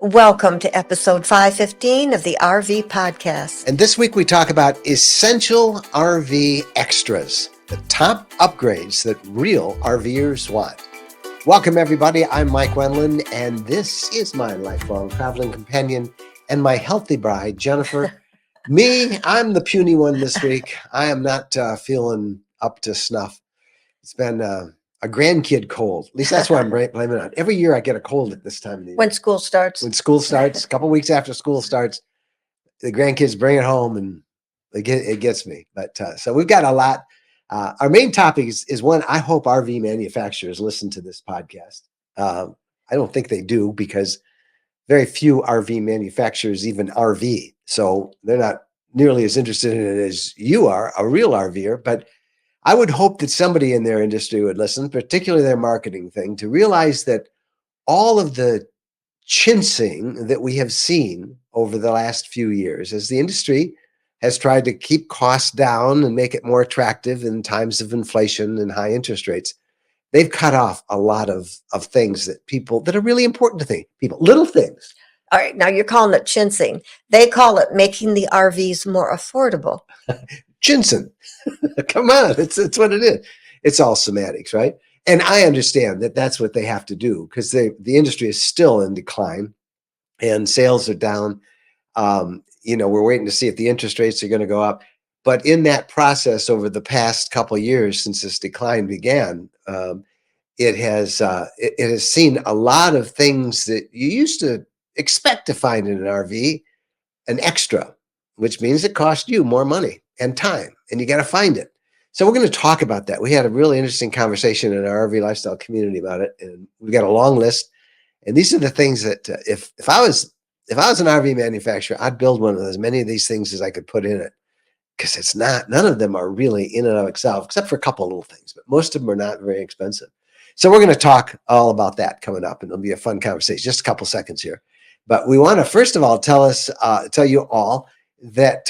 Welcome to episode 515 of the RV podcast. And this week we talk about essential RV extras, the top upgrades that real RVers want. Welcome everybody, I'm Mike Wendland, and this is my lifelong traveling companion and my healthy bride, Jennifer. I'm the puny one this week. I am not feeling up to snuff. It's been a grandkid cold. At least that's what I'm blaming it on. Every year I get a cold at this time of the year. When school starts. When school starts, a couple weeks after school starts, the grandkids bring it home and it gets me. But so we've got a lot. Our main topic is one, I hope RV manufacturers listen to this podcast. I don't think they do because very few RV manufacturers even RV. So they're not nearly as interested in it as you are, a real RVer. But I would hope that somebody in their industry would listen, particularly their marketing thing, to realize that all of the chincing that we have seen over the last few years as the industry has tried to keep costs down and make it more attractive in times of inflation and high interest rates, they've cut off a lot of things that are really important to people, little things. All right, now you're calling it chincing. They call it making the RVs more affordable. Chincing. Come on, it's what it is. It's all semantics, right? And I understand that that's what they have to do because the industry is still in decline and sales are down. We're waiting to see if the interest rates are going to go up. But in that process over the past couple of years since this decline began, it has seen a lot of things that you used to expect to find in an RV, an extra, which means it costs you more money and time, and you got to find it. So we're going to talk about that. We had a really interesting conversation in our RV lifestyle community about it, and we've got a long list. And these are the things that if I was an RV manufacturer, I'd build one of as many of these things as I could put in it, because none of them are really in and of itself, except for a couple of little things, but most of them are not very expensive. So we're going to talk all about that coming up, and it'll be a fun conversation. Just a couple seconds here, but we want to first of all tell you all that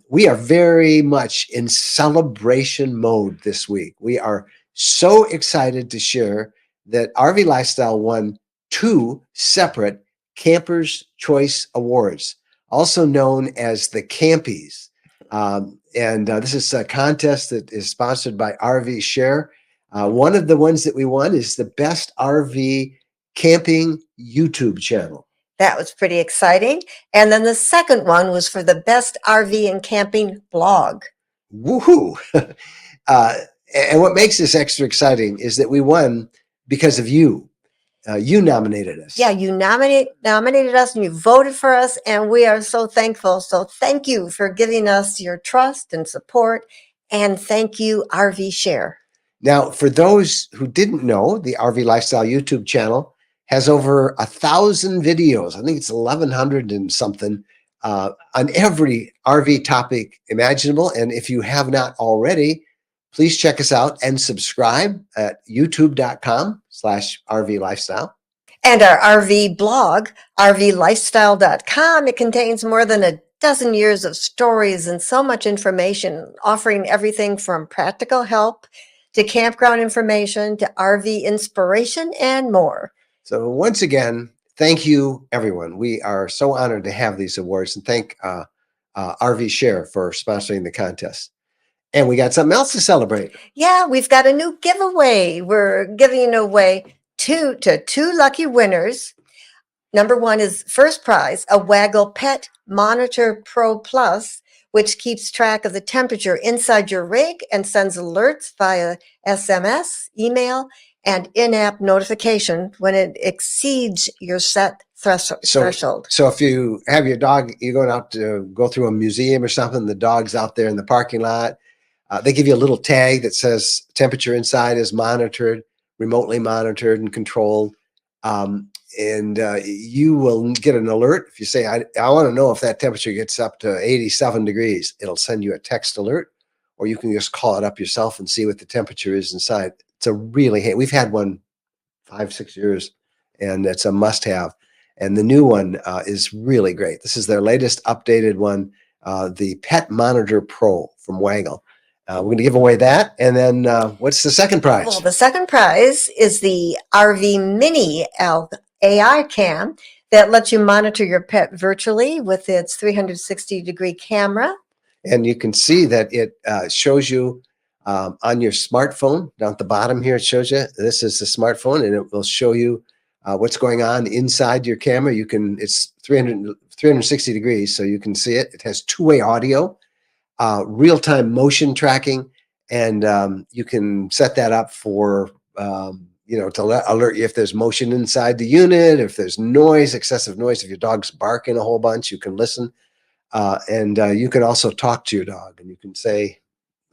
we are very much in celebration mode this week. We are so excited to share that RV Lifestyle won 2 separate Campers' Choice Awards, also known as the Campies. This is a contest that is sponsored by RV Share. One of the ones that we won is the best RV camping YouTube channel. That was pretty exciting. And then the second one was for the best RV and camping blog. Woohoo! And what makes this extra exciting is that we won because of you. You nominated us. Yeah, you nominated us and you voted for us, and we are so thankful. So thank you for giving us your trust and support, and thank you, RV Share. Now, for those who didn't know, the RV Lifestyle YouTube channel has over 1,000 videos. I think it's 1,100 and something on every RV topic imaginable. And if you have not already, please check us out and subscribe at youtube.com/RV Lifestyle. And our RV blog, rvlifestyle.com, it contains more than a dozen years of stories and so much information, offering everything from practical help to campground information to RV inspiration and more. So once again, thank you, everyone. We are so honored to have these awards, and thank RV Share for sponsoring the contest. And we got something else to celebrate. Yeah, we've got a new giveaway. We're giving away two lucky winners. Number one is first prize, a Waggle Pet Monitor Pro Plus, which keeps track of the temperature inside your rig and sends alerts via SMS, email, and in-app notification when it exceeds your set threshold. So if you have your dog, you're going out to go through a museum or something, the dog's out there in the parking lot, they give you a little tag that says temperature inside is monitored, remotely monitored and controlled. You will get an alert. If you say, I want to know if that temperature gets up to 87 degrees, it'll send you a text alert, or you can just call it up yourself and see what the temperature is inside. It's a really, we've had one 5-6 years, and it's a must-have. And the new one is really great. This is their latest updated one, the Pet Monitor Pro from Waggle. We're going to give away that. And then what's the second prize? Well, the second prize is the RV Mini AI Cam that lets you monitor your pet virtually with its 360-degree camera. And you can see that it shows you on your smartphone down at the bottom here. It shows you this is the smartphone, and it will show you what's going on inside your camera. It's 360 degrees, so you can see it. It has two-way audio, real-time motion tracking, and you can set that up for to alert you if there's motion inside the unit, if there's noise, excessive noise. If your dog's barking a whole bunch, you can listen. And you can also talk to your dog, and you can say,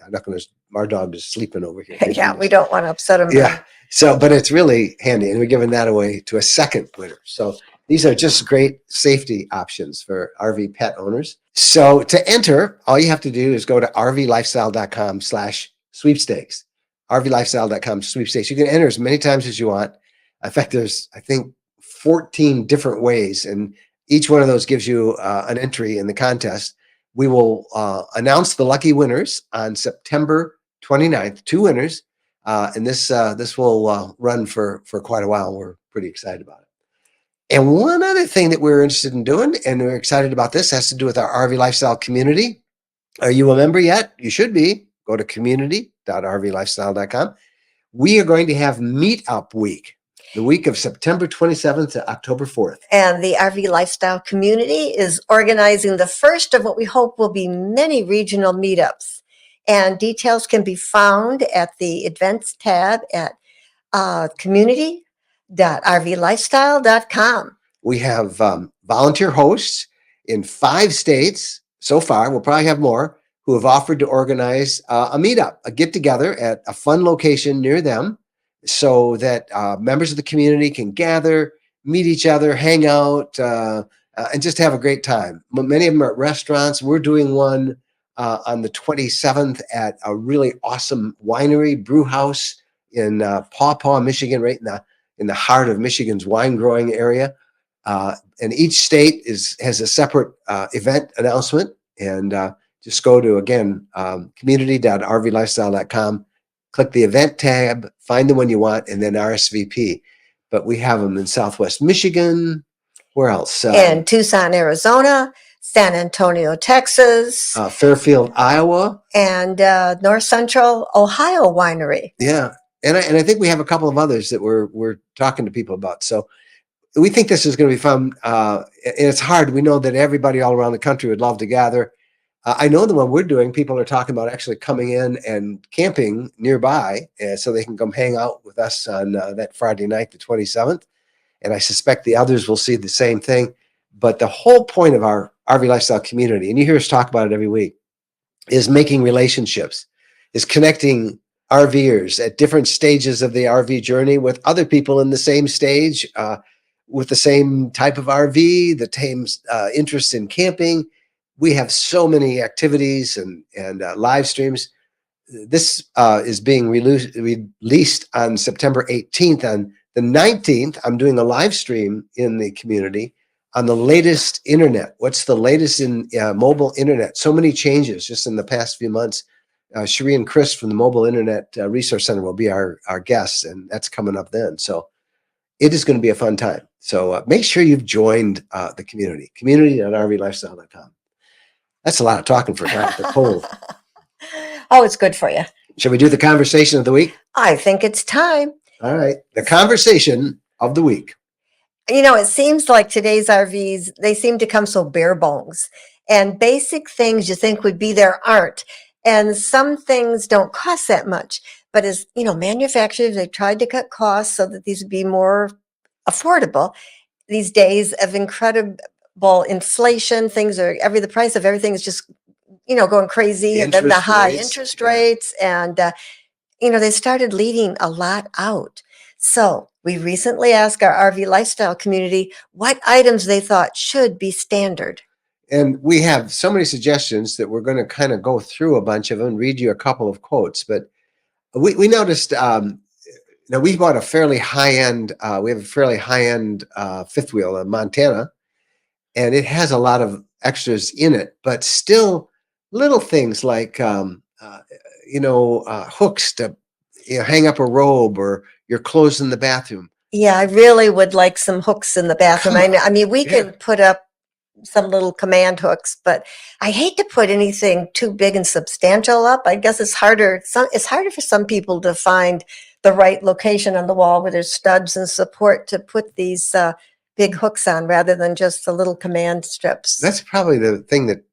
I'm not going to, our dog is sleeping over here. Yeah, we don't want to upset him. Yeah. So, but it's really handy, and we're giving that away to a second winner. So these are just great safety options for RV pet owners. So to enter, all you have to do is go to rvlifestyle.com/sweepstakes. rvlifestyle.com/sweepstakes. You can enter as many times as you want. In fact, there's, I think, 14 different ways, and each one of those gives you an entry in the contest. We will announce the lucky winners on September 29th, 2 winners. And this will run for quite a while. We're pretty excited about it. And one other thing that we're interested in doing, and we're excited about this, has to do with our RV Lifestyle community. Are you a member yet? You should be. Go to community.rvlifestyle.com. We are going to have Meetup Week, the week of September 27th to October 4th. And the RV Lifestyle community is organizing the first of what we hope will be many regional meetups. And details can be found at the events tab at community.rvlifestyle.com. We have volunteer hosts in 5 states so far. We'll probably have more who have offered to organize a meetup, a get-together at a fun location near them, so that members of the community can gather, meet each other, hang out, and just have a great time. Many of them are at restaurants. We're doing one on the 27th at a really awesome winery, brew house in Paw Paw, Michigan, right in the heart of Michigan's wine growing area. And each state has a separate event announcement. And just go to, again, community.rvlifestyle.com. Click the event tab, find the one you want, and then RSVP. But we have them in Southwest Michigan. Where else? In Tucson, Arizona, San Antonio, Texas, Fairfield, Iowa, and North Central Ohio winery. Yeah, and I think we have a couple of others that we're talking to people about. So we think this is going to be fun. And it's hard. We know that everybody all around the country would love to gather. I know the one we're doing, people are talking about actually coming in and camping nearby so they can come hang out with us on that Friday night, the 27th. And I suspect the others will see the same thing. But the whole point of our RV Lifestyle community, and you hear us talk about it every week, is making relationships, is connecting RVers at different stages of the RV journey with other people in the same stage, with the same type of RV, the same interest in camping. We have so many activities and live streams. This is being released on September 18th. On the 19th, I'm doing a live stream in the community on the latest internet. What's the latest in mobile internet? So many changes just in the past few months. Cherie and Chris from the Mobile Internet Resource Center will be our guests, and that's coming up then. So it is going to be a fun time. So make sure you've joined the community, community.rvlifestyle.com. That's a lot of talking for the poll. Oh, it's good for you. Shall we do the conversation of the week? I think it's time. All right. The conversation of the week. You know, it seems like today's RVs, they seem to come so bare bones. And basic things you think would be there aren't. And some things don't cost that much. But as, you know, manufacturers, they tried to cut costs so that these would be more affordable. These days of incredible inflation, the price of everything is just, you know, going crazy. And then the high interest rates. And, you know, they started leaving a lot out. So we recently asked our RV Lifestyle community what items they thought should be standard. And we have so many suggestions that we're going to kind of go through a bunch of them and read you a couple of quotes. But we noticed, now we bought a fairly high-end, we have a fairly high-end fifth wheel in Montana, and it has a lot of extras in it, but still little things like, hooks to hang up a robe or your clothes in the bathroom. Yeah, I really would like some hooks in the bathroom. I mean, we Yeah. can put up some little command hooks, but I hate to put anything too big and substantial up. I guess it's harder. It's harder for some people to find the right location on the wall where there's studs and support to put these big hooks on rather than just the little command strips. That's probably the thing that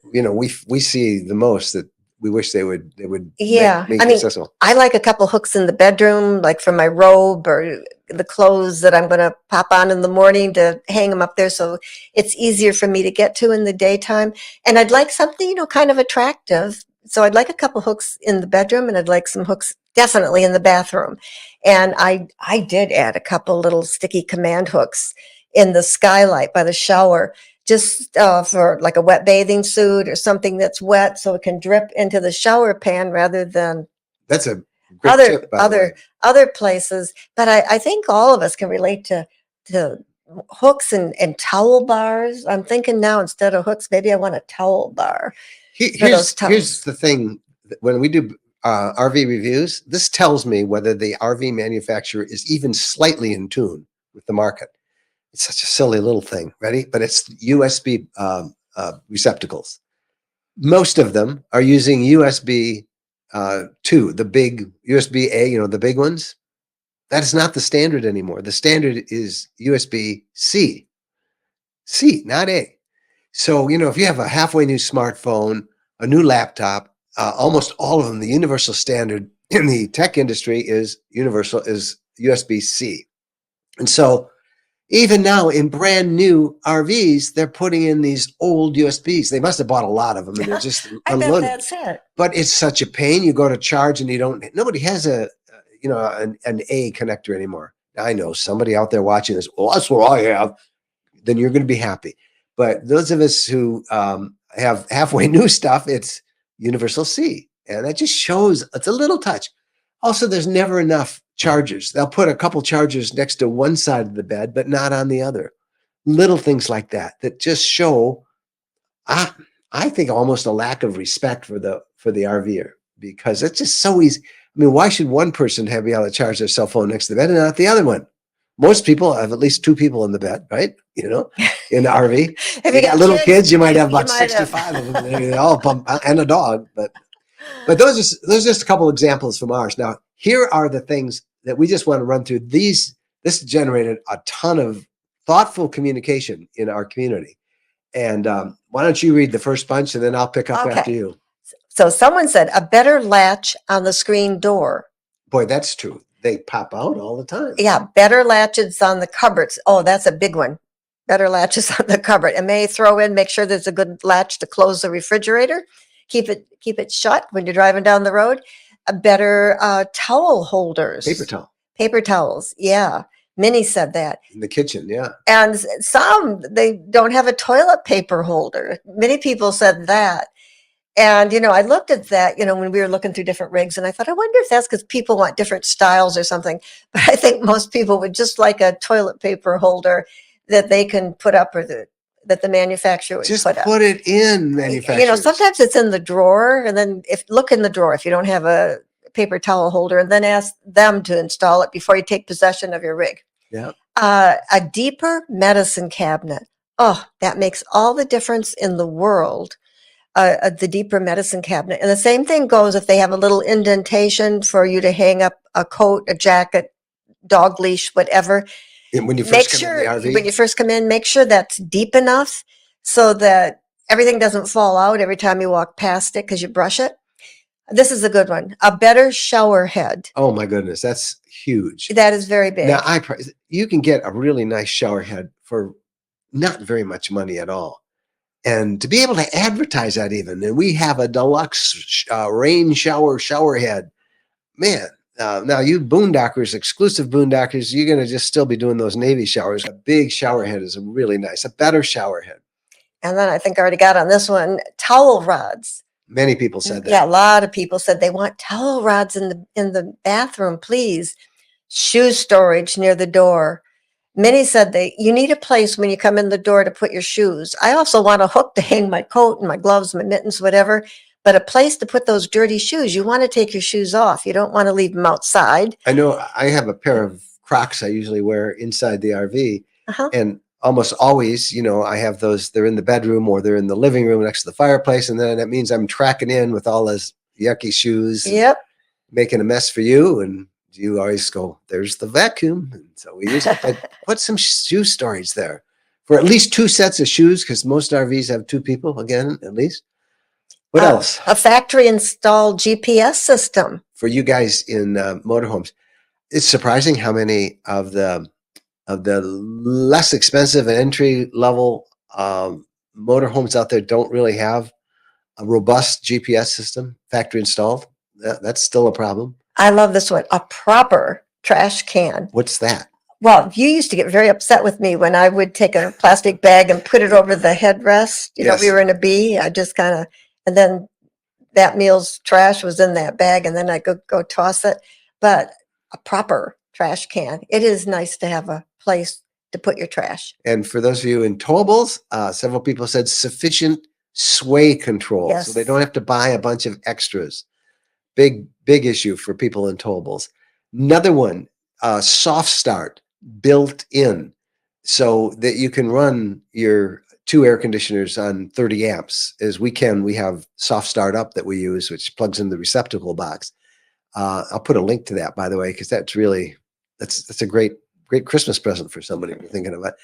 we see the most, that we wish they would Yeah, make I mean, accessible. I like a couple hooks in the bedroom, like for my robe or the clothes that I'm going to pop on in the morning, to hang them up there so it's easier for me to get to in the daytime. And I'd like something, kind of attractive. So I'd like a couple hooks in the bedroom, and I'd like some hooks definitely in the bathroom. And I did add a couple little sticky command hooks in the skylight by the shower, just for like a wet bathing suit or something that's wet, so it can drip into the shower pan rather than That's a great other tip, by the way. other places. But I think all of us can relate to hooks and towel bars. I'm thinking now, instead of hooks, maybe I want a towel bar for those Here's towels. the thing. When we do RV reviews, this tells me whether the RV manufacturer is even slightly in tune with the market. It's such a silly little thing. Ready? But it's USB receptacles. Most of them are using USB 2, the big USB A, the big ones. That is not the standard anymore. The standard is USB C, not A. So, if you have a halfway new smartphone, a new laptop, almost all of them, the universal standard in the tech industry is USB-C. And so even now in brand new RVs, they're putting in these old USBs. They must have bought a lot of them and they're just I bet unloading. that's it. But it's such a pain. You go to charge and nobody has an A connector anymore. I know somebody out there watching this, well, that's what I have. Then you're going to be happy. But those of us who have halfway new stuff, it's universal C. And that just shows it's a little touch. Also, there's never enough chargers. They'll put a couple chargers next to one side of the bed, but not on the other. Little things like that just show, I think, almost a lack of respect for the RVer, because it's just so easy. I mean, why should one person be able to charge their cell phone next to the bed and not the other one? Most people have at least 2 people in the bed, right? In the RV. If you got little kids, you might have about 65 of them. They all pump, and a dog. But those are just a couple examples from ours. Now, here are the things that we just want to run through. This generated a ton of thoughtful communication in our community. And why don't you read the first bunch, and then I'll pick up after you. So someone said, a better latch on the screen door. Boy, that's true. They pop out all the time. Yeah, better latches on the cupboards. Oh, that's a big one. Better latches on the cupboard. And may throw in, make sure there's a good latch to close the refrigerator. Keep it shut when you're driving down the road. A better towel holders. Paper towels. Yeah. Minnie said that. In the kitchen, yeah. And some, they don't have a toilet paper holder. Many people said that. And, I looked at that, when we were looking through different rigs, and I thought, I wonder if that's because people want different styles or something. But I think most people would just like a toilet paper holder that they can put up, or that the manufacturer would just put up. Put it in manufacturers. Sometimes it's in the drawer, and then look in the drawer if you don't have a paper towel holder, and then ask them to install it before you take possession of your rig. Yeah. A deeper medicine cabinet. Oh, that makes all the difference in the world. The deeper medicine cabinet. And the same thing goes if they have a little indentation for you to hang up a coat, a jacket, dog leash, whatever. And when you first come in the RV? When you first come in, make sure that's deep enough so that everything doesn't fall out every time you walk past it because you brush it. This is a good one. A better shower head. Oh my goodness, that's huge. That is very big. Now, you can get a really nice shower head for not very much money at all. And to be able to advertise that even, and we have a deluxe rain shower head, man. Now you boondockers, exclusive boondockers, you're going to just still be doing those Navy showers. A big shower head is really nice, a better shower head. And then I think I already got on this one, towel rods. Many people said that. Yeah, a lot of people said they want towel rods in the bathroom, please. Shoe storage near the door. Many said you need a place when you come in the door to put your shoes. I also want a hook to hang my coat and my gloves, my mittens, whatever, but a place to put those dirty shoes. You want to take your shoes off. You don't want to leave them outside. I know I have a pair of Crocs I usually wear inside the RV. Uh-huh. And almost always, I have those, they're in the bedroom or they're in the living room next to the fireplace. And then that means I'm tracking in with all those yucky shoes, Yep. making a mess for you. And you always go, there's the vacuum. And so we use it. But put some shoe storage there for at least 2 sets of shoes, because most RVs have 2 people, again, at least. What else? A factory installed GPS system. For you guys in motorhomes, it's surprising how many of the less expensive and entry level motorhomes out there don't really have a robust GPS system, factory installed. That's still a problem. I love this one. A proper trash can. What's that? Well, you used to get very upset with me when I would take a plastic bag and put it over the headrest. Yes. We were in a B. I just kind of, and then that meal's trash was in that bag, and then I go toss it. But a proper trash can. It is nice to have a place to put your trash. And for those of you in towables, several people said sufficient sway control. Yes. So they don't have to buy a bunch of extras. Big issue for people in towables. Another one, soft start built in so that you can run your 2 air conditioners on 30 amps. As we have soft start up that we use, which plugs in the receptacle box. I'll put a link to that, by the way, because that's a great Christmas present for somebody if you're thinking about it.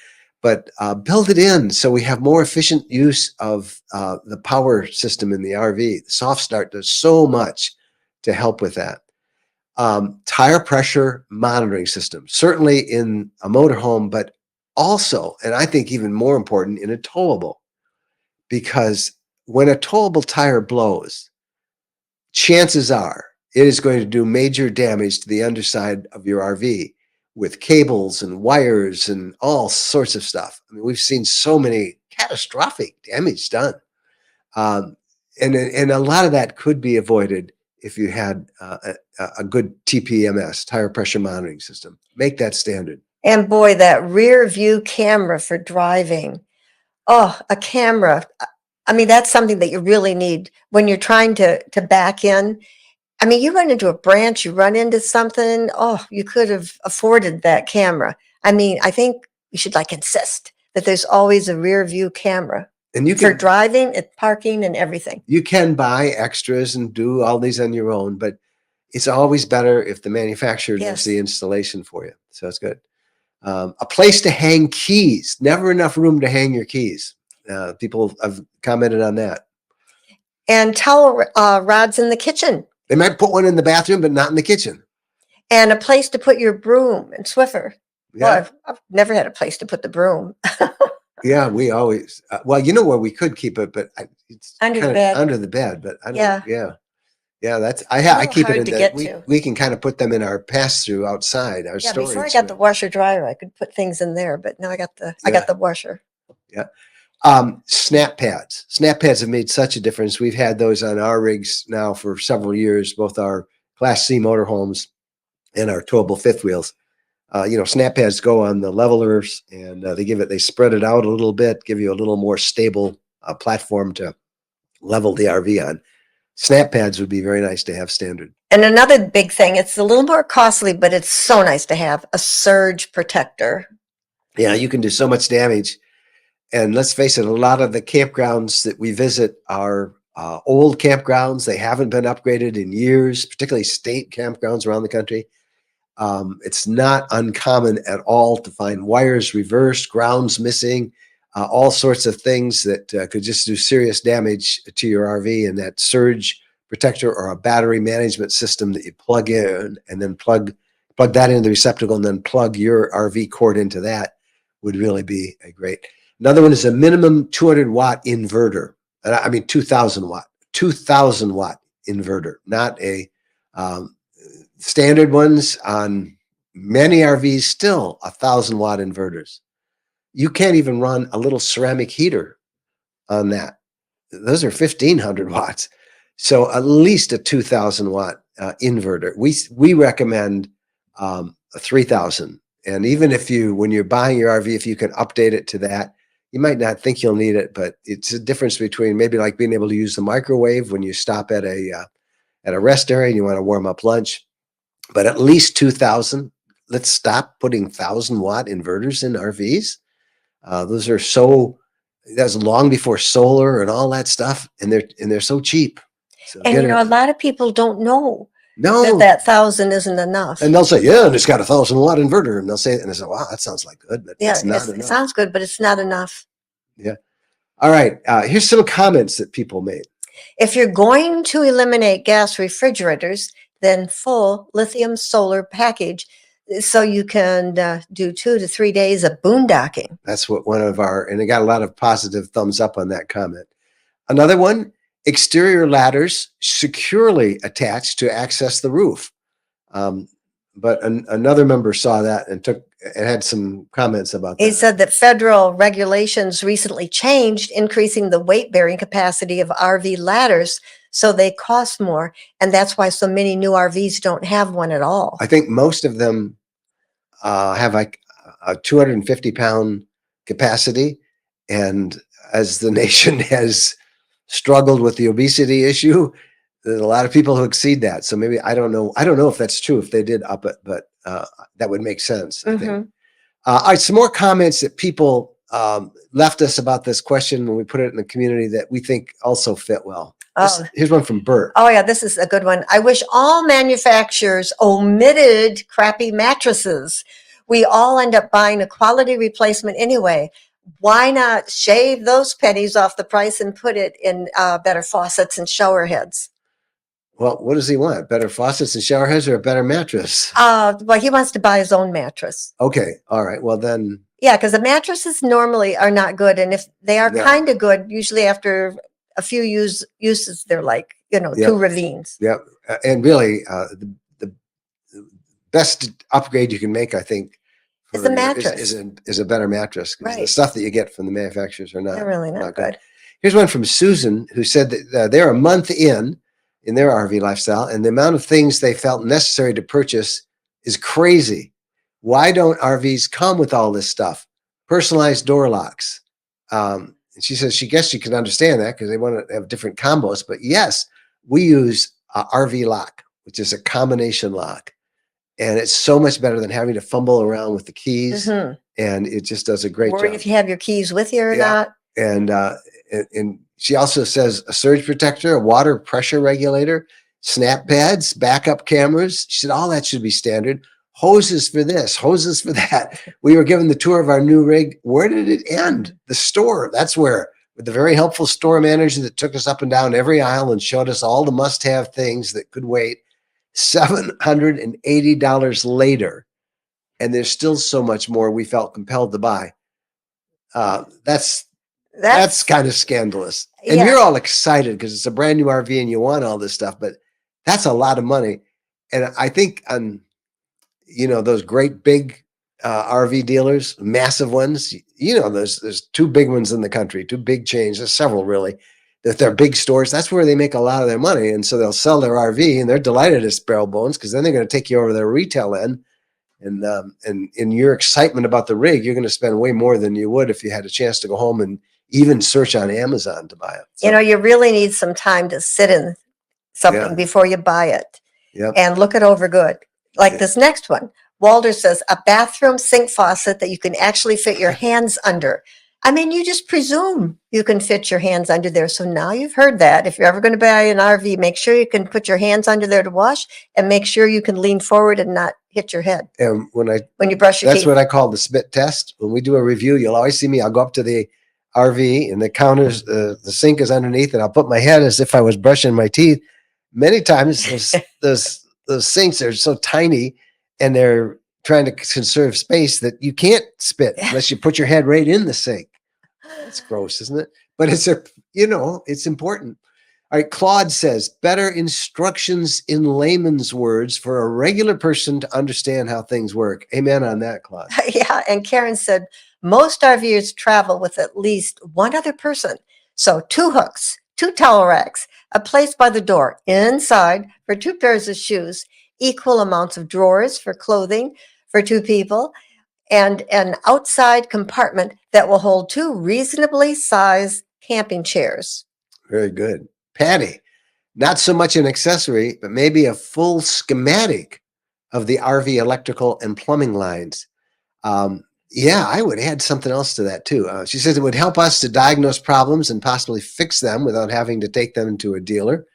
But build it in so we have more efficient use of the power system in the RV. Soft start does so much to help with that. Tire pressure monitoring system, certainly in a motorhome, but also, and I think even more important, in a towable, because when a towable tire blows, chances are it is going to do major damage to the underside of your RV with cables and wires and all sorts of stuff. I mean, we've seen so many catastrophic damage done. And a lot of that could be avoided if you had a good TPMS, tire pressure monitoring system. Make that standard. And boy, that rear view camera for driving. Oh, a camera. I mean, that's something that you really need when you're trying to back in. I mean, you run into a branch, you run into something. Oh, you could have afforded that camera. I mean, I think you should insist that there's always a rear view camera. And you can, for driving and parking and everything. You can buy extras and do all these on your own, but it's always better if the manufacturer does the installation for you. So it's good. A place to hang keys. Never enough room to hang your keys. People have commented on that. And towel rods in the kitchen. They might put one in the bathroom, but not in the kitchen. And a place to put your broom and Swiffer. Yeah. Well, I've never had a place to put the broom. Yeah, we always, well, you know where we could keep it, but it's under the bed. Under the bed, but I don't, yeah, that's, I keep it in that. We can kind of put them in our pass-through outside, our storage. Before I got the washer dryer, I could put things in there, but now I got the washer. Yeah. Snap pads. Snap pads have made such a difference. We've had those on our rigs now for several years, both our Class C motorhomes and our towable fifth wheels. Snap pads go on the levelers, and they spread it out a little bit, give you a little more stable platform to level the RV on. Snap pads would be very nice to have standard. And another big thing, it's a little more costly, but it's so nice to have a surge protector. Yeah, you can do so much damage. And let's face it, a lot of the campgrounds that we visit are old campgrounds. They haven't been upgraded in years, particularly state campgrounds around the country. It's not uncommon at all to find wires reversed, grounds missing, all sorts of things that could just do serious damage to your RV. And that surge protector or a battery management system that you plug in and then plug that into the receptacle and then plug your RV cord into that would really be a great. Another one is a minimum 200 watt inverter. I mean, 2000 watt inverter, not a standard ones on many RVs, still 1,000 watt inverters. You can't even run a little ceramic heater on that. Those are 1,500 watts. So at least a 2,000 watt inverter. We recommend a 3,000. And even when you're buying your RV, if you can update it to that, you might not think you'll need it, but it's a difference between maybe like being able to use the microwave when you stop at a rest area and you want to warm up lunch. But at least 2,000 let's stop putting 1,000-watt inverters in RVs. Those are so, that's long before solar and all that stuff, and they're so cheap. So And get you know, a it. lot of people don't know that No, that 1,000 isn't enough. and they'll say, yeah, and it's got a 1,000-watt inverter, and they'll say, and I say, wow, that sounds like good, but Yeah, it's not it enough. sounds good, but it's not enough. Yeah. All right. Here's some comments that people made. If you're going to eliminate gas refrigerators, then full lithium solar package so you can do 2 to 3 days of boondocking. That's what one of our, and it got a lot of positive thumbs up on that comment. Another one, exterior ladders securely attached to access the roof. But another member saw that and had some comments about He that. said that federal regulations recently changed, increasing the weight bearing capacity of RV ladders, so they cost more. And that's why so many new RVs don't have one at all. I think most of them have like a 250-pound capacity. And as the nation has struggled with the obesity issue, there's a lot of people who exceed that. So maybe, I don't know if that's true, if they did up it, but that would make sense, I think. All right, some more comments that people left us about this question when we put it in the community that we think also fit well. Here's one from Bert. Oh, yeah, this is a good one. I wish all manufacturers omitted crappy mattresses. We all end up buying a quality replacement anyway. Why not shave those pennies off the price and put it in better faucets and shower heads? Well, what does he want? Better faucets and shower heads or a better mattress? Well, he wants to buy his own mattress. Okay. All right. Well, then. Yeah, because the mattresses normally are not good. And if they are kind of good, usually after a few uses, they're like, two ravines. Yeah. And really, the best upgrade you can make, I think, is the mattress. Is a better mattress. Because the stuff that you get from the manufacturers are not. They're really not good. Here's one from Susan, who said that they're a month in their RV lifestyle, and the amount of things they felt necessary to purchase is crazy. Why don't RVs come with all this stuff? Personalized door locks. And she says she guess she can understand that because they want to have different combos. But yes, we use RV lock, which is a combination lock. And it's so much better than having to fumble around with the keys. And it just does a great job. Worry if you have your keys with you or not. And she also says a surge protector, a water pressure regulator, snap pads, backup cameras. She said all that should be standard. Hoses for this, hoses for that. We were given the tour of our new rig. Where did it end? The store. That's where, with the very helpful store manager that took us up and down every aisle and showed us all the must-have things that could wait. $780 later, and there's still so much more we felt compelled to buy. That's kind of scandalous. And you're all excited because it's a brand new RV and you want all this stuff, but that's a lot of money. And I think on, those great big RV dealers, massive ones, there's two big ones in the country, two big chains, there's several really, that they're big stores. That's where they make a lot of their money. And so they'll sell their RV and they're delighted as barrel bones because then they're going to take you over their retail end. And in your excitement about the rig, you're going to spend way more than you would if you had a chance to go home and even search on Amazon to buy it. So, you really need some time to sit in something before you buy it and look it over good. Like this next one, Walter says, a bathroom sink faucet that you can actually fit your hands under. I mean, you just presume you can fit your hands under there. So now you've heard that. If you're ever going to buy an RV, make sure you can put your hands under there to wash and make sure you can lean forward and not hit your head. And when you brush your teeth. That's what I call the spit test. When we do a review, you'll always see me. I'll go up to the RV and the counters, the sink is underneath, and I'll put my head as if I was brushing my teeth. Many times those sinks are so tiny and they're trying to conserve space that you can't spit unless you put your head right in the sink. That's gross, isn't it? But it's it's important. All right, Claude says, better instructions in layman's words for a regular person to understand how things work. Amen on that, Claude. Yeah, and Karen said, most RVers travel with at least one other person. So 2 hooks, 2 towel racks, a place by the door, inside for 2 pairs of shoes, equal amounts of drawers for clothing for 2 people, and an outside compartment that will hold 2 reasonably sized camping chairs. Very good. Patty, not so much an accessory, but maybe a full schematic of the RV electrical and plumbing lines. Yeah, I would add something else to that too. She says it would help us to diagnose problems and possibly fix them without having to take them to a dealer.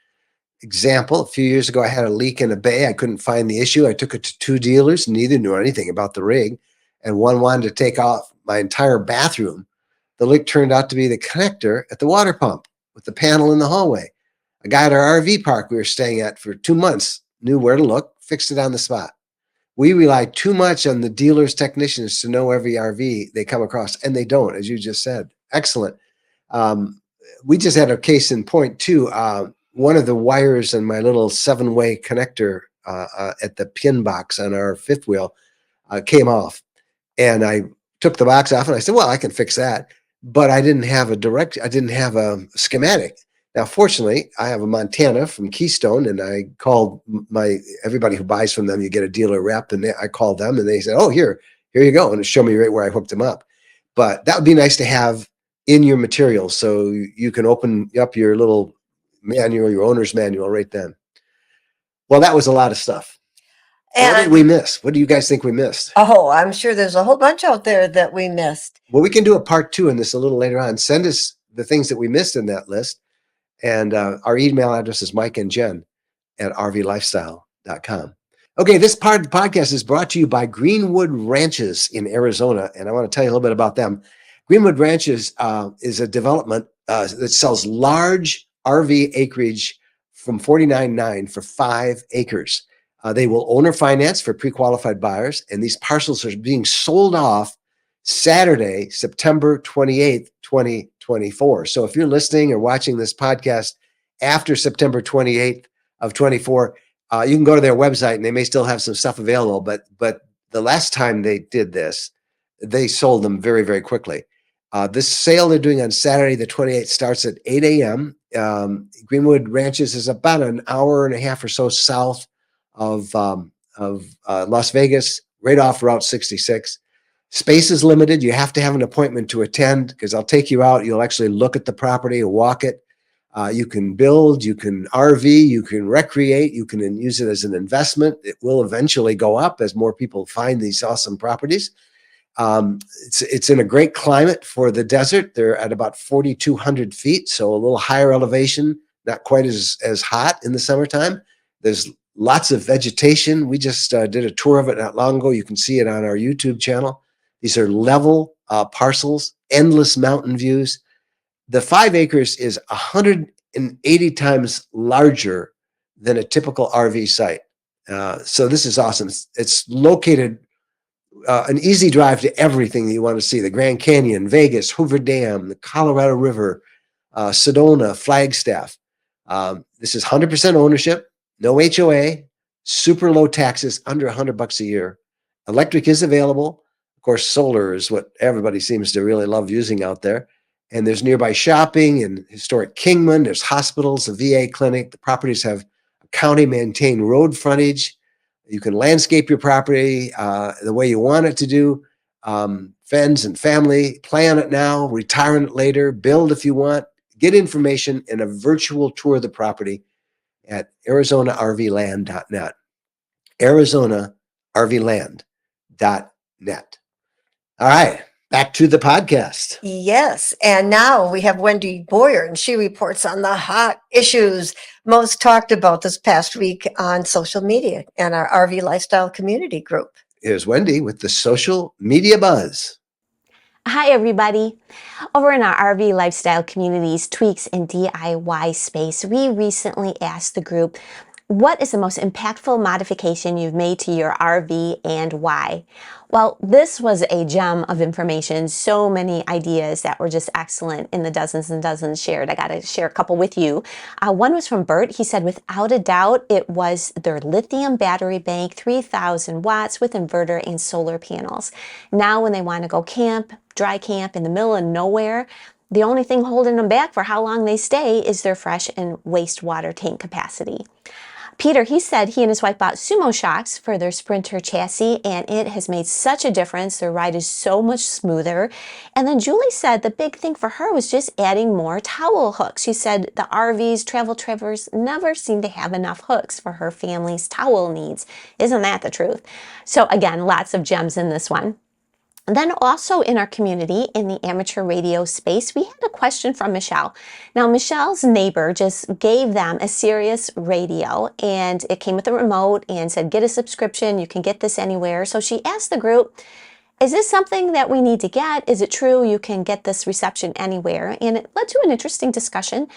Example, a few years ago, I had a leak in a bay. I couldn't find the issue. I took it to two dealers. Neither knew anything about the rig, and one wanted to take off my entire bathroom. The leak turned out to be the connector at the water pump with the panel in the hallway. A guy at our RV park we were staying at for 2 months knew where to look, fixed it on the spot. We rely too much on the dealer's technicians to know every RV they come across, and they don't, as you just said. Excellent. We just had a case in point too. One of the wires in my little 7-way connector at the pin box on our fifth wheel came off, and I took the box off and I said, well, I can fix that. But I didn't have a schematic. Now, fortunately, I have a Montana from Keystone, and I called everybody who buys from them. You get a dealer rep, and I called them, and they said, "Oh, here you go," and it showed me right where I hooked them up. But that would be nice to have in your materials, so you can open up your little manual, your owner's manual, right then. Well, that was a lot of stuff. What did we miss? What do you guys think we missed? Oh, I'm sure there's a whole bunch out there that we missed. Well, we can do a part 2 in this a little later on. Send us the things that we missed in that list. And our email address is mikeandjen@rvlifestyle.com. Okay, this part of the podcast is brought to you by Greenwood Ranches in Arizona, and I want to tell you a little bit about them. Greenwood Ranches is a development that sells large RV acreage from $49.9 for 5 acres. They will owner finance for pre-qualified buyers, and these parcels are being sold off Saturday, September 28th, 2024. So if you're listening or watching this podcast after September 28th of 24, you can go to their website and they may still have some stuff available. But the last time they did this, they sold them very, very quickly. This sale they're doing on Saturday, the 28th, starts at 8 a.m. Greenwood Ranches is about an hour and a half or so south of Las Vegas, right off Route 66. Space is limited. You have to have an appointment to attend, because I'll take you out. You'll actually look at the property and walk it. You can build, you can RV, you can recreate, you can use it as an investment. It will eventually go up as more people find these awesome properties. It's in a great climate for the desert. They're at about 4,200 feet, so a little higher elevation, not quite as hot in the summertime. There's lots of vegetation. We just did a tour of it not long ago. You can see it on our YouTube channel. These are level parcels, endless mountain views. The 5 acres is 180 times larger than a typical RV site. So this is awesome. It's located an easy drive to everything that you want to see: the Grand Canyon, Vegas, Hoover Dam, the Colorado River, Sedona, Flagstaff. This is 100% ownership, no HOA, super low taxes, under $100 a year. Electric is available. Of course, solar is what everybody seems to really love using out there. And there's nearby shopping and historic Kingman. There's hospitals, a VA clinic. The properties have a county-maintained road frontage. You can landscape your property the way you want it to do. Friends and family, plan it now, retire it later, build if you want. Get information and a virtual tour of the property at ArizonaRVland.net. ArizonaRVland.net. All right, back to the podcast. Yes, and now we have Wendy Boyer, and she reports on the hot issues most talked about this past week on social media and our RV Lifestyle Community Group. Here's Wendy with the social media buzz. Hi, everybody. Over in our RV Lifestyle Communities Tweaks and DIY space, we recently asked the group, what is the most impactful modification you've made to your RV and why? Well, this was a gem of information, so many ideas that were just excellent in the dozens and dozens shared. I got to share a couple with you. One was from Bert. He said, without a doubt, it was their lithium battery bank, 3,000 watts with inverter and solar panels. Now when they want to go camp, dry camp in the middle of nowhere, the only thing holding them back for how long they stay is their fresh and wastewater tank capacity. Peter, he said he and his wife bought sumo shocks for their Sprinter chassis, and it has made such a difference. Their ride is so much smoother. And then Julie said the big thing for her was just adding more towel hooks. She said the RVs, travel trailers, never seem to have enough hooks for her family's towel needs. Isn't that the truth? So again, lots of gems in this one. And then also in our community, in the amateur radio space, we had a question from Michelle. Now, Michelle's neighbor just gave them a Sirius radio, and it came with a remote and said, get a subscription. You can get this anywhere. So she asked the group, is this something that we need to get? Is it true you can get this reception anywhere? And it led to an interesting discussion.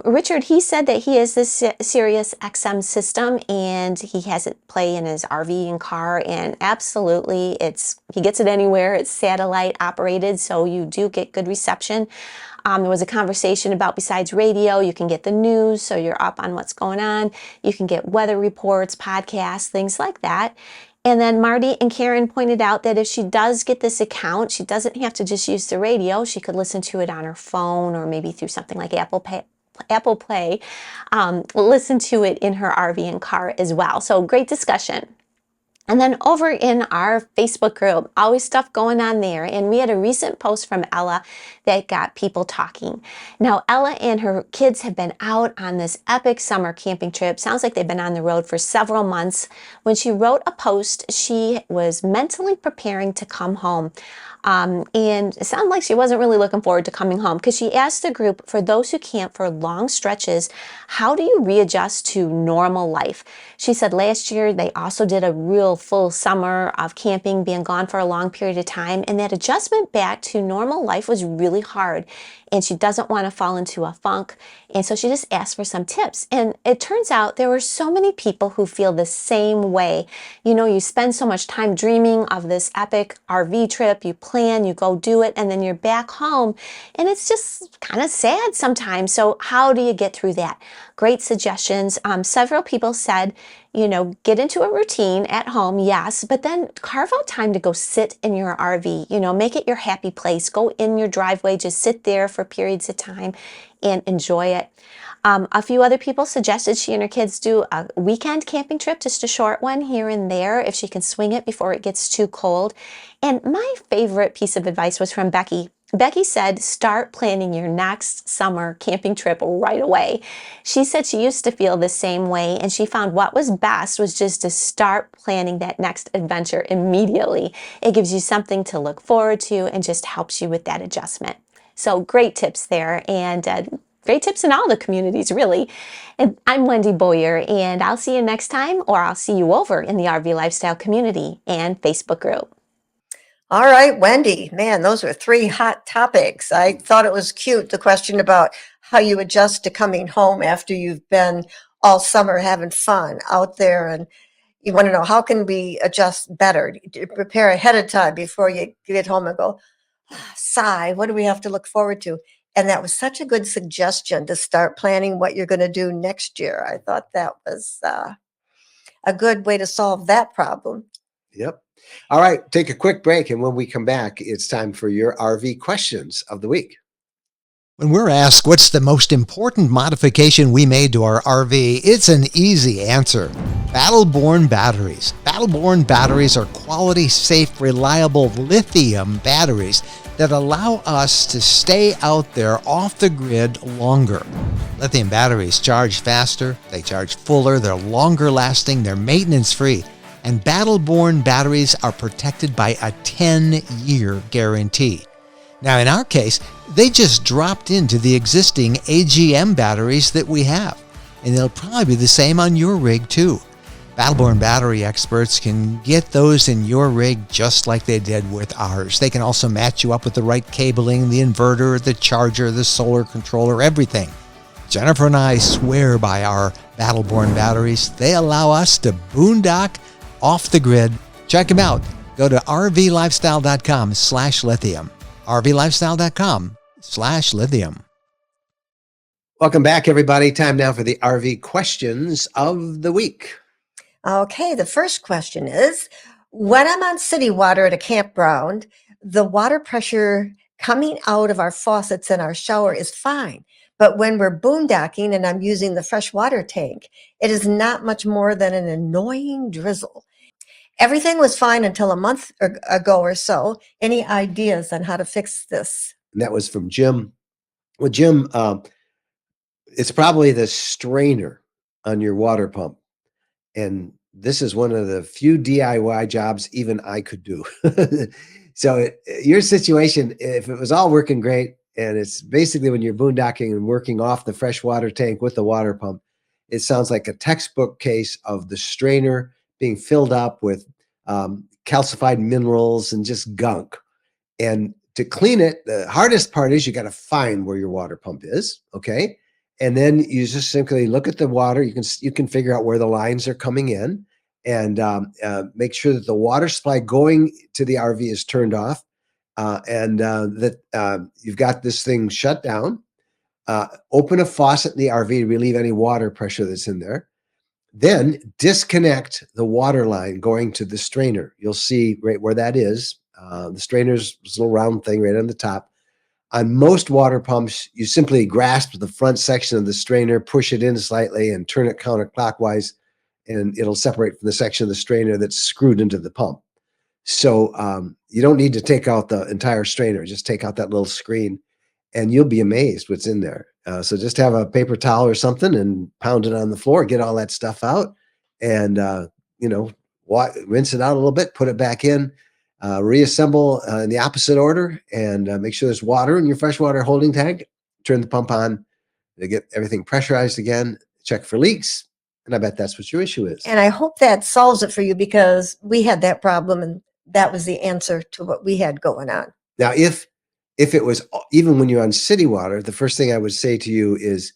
Richard, he said that he has this Sirius XM system and he has it play in his RV and car, and absolutely he gets it anywhere. It's satellite operated, so you do get good reception. There was a conversation about besides radio, you can get the news, so you're up on what's going on. You can get weather reports, podcasts, things like that. And then Marty and Karen pointed out that if she does get this account, she doesn't have to just use the radio. She could listen to it on her phone or maybe through something like Apple Play, listen to it in her RV and car as well. So great discussion. And then over in our Facebook group, always stuff going on there. And we had a recent post from Ella that got people talking. Now, Ella and her kids have been out on this epic summer camping trip. Sounds like they've been on the road for several months. When she wrote a post, she was mentally preparing to come home. And it sounded like she wasn't really looking forward to coming home, because she asked the group, for those who camp for long stretches, how do you readjust to normal life? She said last year they also did a real full summer of camping, being gone for a long period of time, and that adjustment back to normal life was really hard. And she doesn't want to fall into a funk. And so she just asked for some tips. And it turns out there were so many people who feel the same way. You know, you spend so much time dreaming of this epic RV trip, you plan, you go do it, and then you're back home. And it's just kind of sad sometimes. So how do you get through that? Great suggestions. Several people said, you know, get into a routine at home, yes, but then carve out time to go sit in your RV, you know, make it your happy place. Go in your driveway, just sit there for periods of time and enjoy it. A few other people suggested she and her kids do a weekend camping trip, just a short one here and there, if she can swing it before it gets too cold. And my favorite piece of advice was from Becky. Becky said, start planning your next summer camping trip right away. She said she used to feel the same way, and she found what was best was just to start planning that next adventure immediately. It gives you something to look forward to and just helps you with that adjustment. So great tips there, and great tips in all the communities, really. And I'm Wendy Boyer, and I'll see you next time, or I'll see you over in the RV Lifestyle community and Facebook group. All right, Wendy, man, those were 3 hot topics. I thought it was cute, the question about how you adjust to coming home after you've been all summer having fun out there. And you want to know, how can we adjust better? To prepare ahead of time before you get home and go, sigh, what do we have to look forward to? And that was such a good suggestion, to start planning what you're going to do next year. I thought that was a good way to solve that problem. Yep. All right, take a quick break, and when we come back, it's time for your RV questions of the week. When we're asked what's the most important modification we made to our RV, it's an easy answer. Battle-Born batteries. Battle-Born batteries are quality, safe, reliable lithium batteries that allow us to stay out there off the grid longer. Lithium batteries charge faster, they charge fuller, they're longer lasting, they're maintenance free. And Battle-Born batteries are protected by a 10-year guarantee. Now, in our case, they just dropped into the existing AGM batteries that we have, and they'll probably be the same on your rig too. Battle-Born battery experts can get those in your rig just like they did with ours. They can also match you up with the right cabling, the inverter, the charger, the solar controller, everything. Jennifer and I swear by our Battle-Born batteries. They allow us to boondock off the grid. Check them out. Go to rvlifestyle.com/lithium. rvlifestyle.com/lithium. Welcome back, everybody. Time now for the RV questions of the week. Okay, the first question is, when I'm on city water at a campground, the water pressure coming out of our faucets in our shower is fine, But when we're boondocking and I'm using the freshwater tank, it is not much more than an annoying drizzle. Everything was fine until a month ago or so. Any ideas on how to fix this? And that was from Jim. Well, Jim, it's probably the strainer on your water pump. And this is one of the few DIY jobs even I could do. So your situation, if it was all working great, and it's basically when you're boondocking and working off the freshwater tank with the water pump, it sounds like a textbook case of the strainer being filled up with calcified minerals and just gunk. And to clean it, the hardest part is you got to find where your water pump is, okay? And then you just simply look at the water. You can figure out where the lines are coming in, and make sure that the water supply going to the RV is turned off, and that you've got this thing shut down. Open a faucet in the RV to relieve any water pressure that's in there. Then disconnect the water line going to the strainer. You'll see right where that is. The strainer's this little round thing right on the top. On most water pumps, you simply grasp the front section of the strainer, push it in slightly, and turn it counterclockwise, and it'll separate from the section of the strainer that's screwed into the pump. So you don't need to take out the entire strainer. Just take out that little screen, and you'll be amazed what's in there. So just have a paper towel or something and pound it on the floor, get all that stuff out, and rinse it out a little bit, put it back in. Reassemble in the opposite order, and make sure there's water in your freshwater holding tank. Turn the pump on to get everything pressurized again. Check for leaks, and I bet that's what your issue is. And I hope that solves it for you, because we had that problem and that was the answer to what we had going on. Now, if it was even when you're on city water, the first thing I would say to you is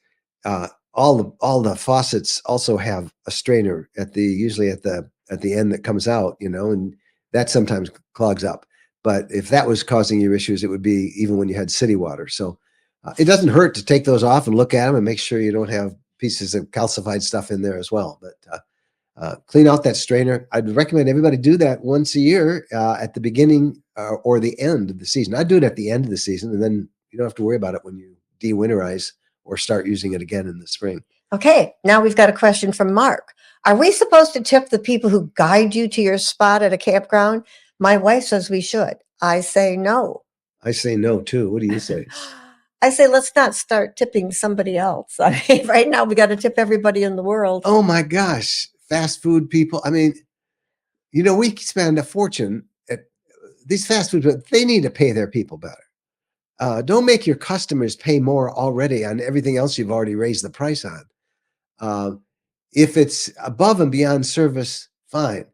all the faucets also have a strainer usually at the end that comes out, and that sometimes clogs up. But if that was causing your issues, it would be even when you had city water. So it doesn't hurt to take those off and look at them and make sure you don't have pieces of calcified stuff in there as well. But clean out that strainer. I'd recommend everybody do that once a year at the beginning or the end of the season. I'd do it at the end of the season, and then you don't have to worry about it when you de-winterize or start using it again in the spring. Okay, now we've got a question from Mark. Are we supposed to tip the people who guide you to your spot at a campground? My wife says we should. I say no. I say no too. What do you say? I say let's not start tipping somebody else. I mean, right now we got to tip everybody in the world. Oh my gosh, fast food people. I mean, we spend a fortune at these fast food people. They need to pay their people better. Don't make your customers pay more already on everything else you've already raised the price on. If it's above and beyond service, fine.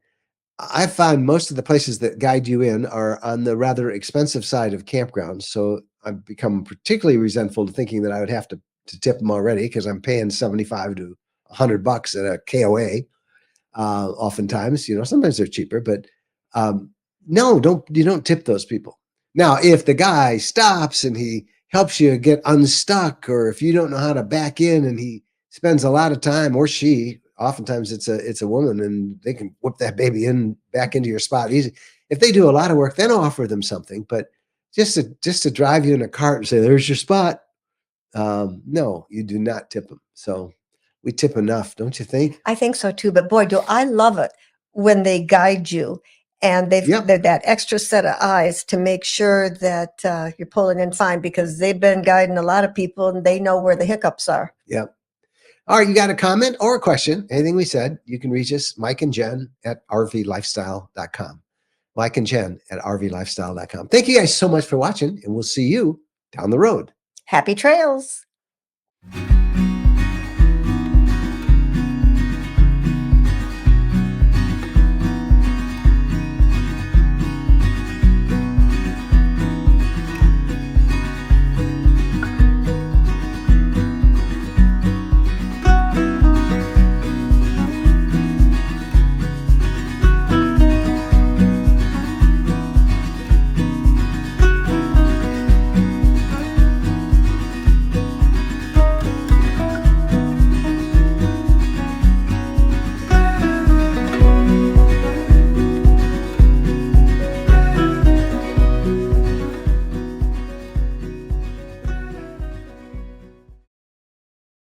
I find most of the places that guide you in are on the rather expensive side of campgrounds. So I've become particularly resentful to thinking that I would have to tip them already, because I'm paying $75 to $100 at a KOA. Oftentimes, sometimes they're cheaper, but no, you don't tip those people. Now, if the guy stops and he helps you get unstuck, or if you don't know how to back in and he spends a lot of time, or she, oftentimes it's a woman, and they can whip that baby back into your spot easy. If they do a lot of work, then offer them something. But just to drive you in a cart and say, there's your spot. No, you do not tip them. So we tip enough, don't you think? I think so too. But boy, do I love it when they guide you and they're that extra set of eyes to make sure that you're pulling in fine, because they've been guiding a lot of people and they know where the hiccups are. Yep. All right, you got a comment or a question, anything we said, you can reach us, Mike and Jen at rvlifestyle.com. Mike and Jen at rvlifestyle.com. Thank you guys so much for watching, and we'll see you down the road. Happy trails.